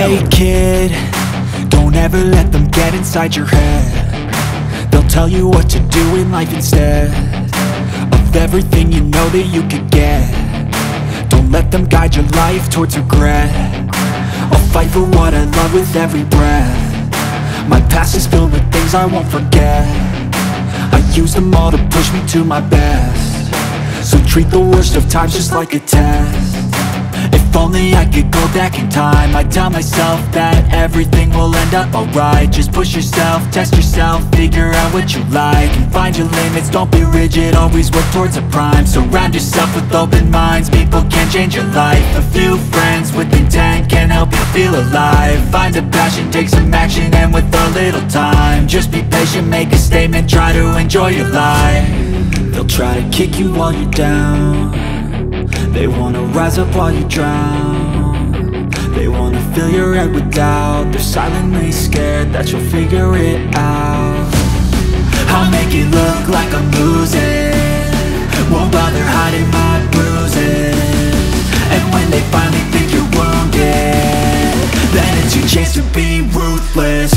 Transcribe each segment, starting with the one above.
Hey kid, don't ever let them get inside your head. They'll tell you what to do in life instead of everything you know that you could get. Don't let them guide your life towards regret. I'll fight for what I love with every breath. My past is filled with things I won't forget. I use them all to push me to my best. So treat the worst of times just like a test. If only I could go back in time, I'd tell myself that everything will end up alright. Just push yourself, test yourself, figure out what you like, and find your limits, don't be rigid, always work towards a prime. Surround yourself with open minds, people can change your life. A few friends with intent can help you feel alive. Find a passion, take some action, and with a little time, just be patient, make a statement, try to enjoy your life. They'll try to kick you while you're down. They wanna rise up while you drown. They wanna fill your head with doubt. They're silently scared that you'll figure it out. I'll make it look like I'm losing, won't bother hiding my bruises. And when they finally think you're wounded, then it's your chance to be ruthless.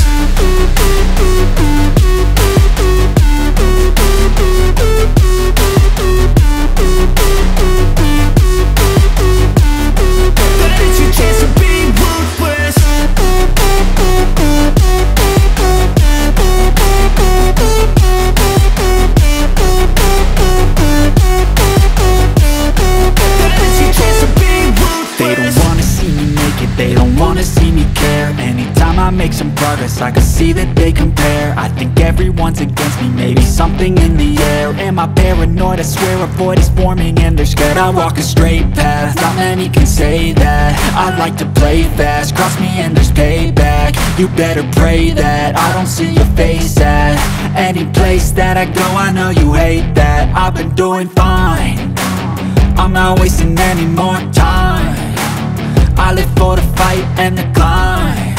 Make some progress, I can see that they compare. I think everyone's against me, maybe something in the air. Am I paranoid? I swear a void is forming and they're scared. I walk a straight path, not many can say that. I like to play fast, cross me and there's payback. You better pray that I don't see your face at any place that I go. I know you hate that. I've been doing fine, I'm not wasting any more time. I live for the fight and the climb.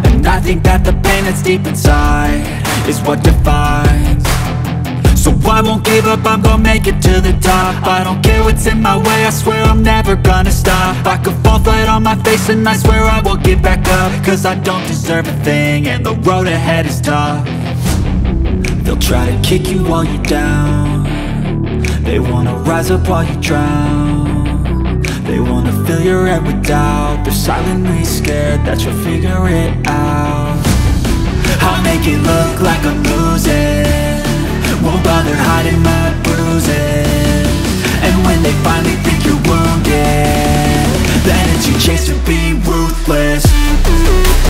And I think that the pain that's deep inside is what defines. So I won't give up, I'm gonna make it to the top. I don't care what's in my way, I swear I'm never gonna stop. I could fall flat on my face and I swear I will get back up. Cause I don't deserve a thing and the road ahead is tough. They'll try to kick you while you're down. They wanna rise up while you drown. They wanna fill your head with doubt. They're silently scared that you'll figure it out. I'll make it look like I'm losing, won't bother hiding my bruises. And when they finally think you're wounded, then it's your chance to be ruthless.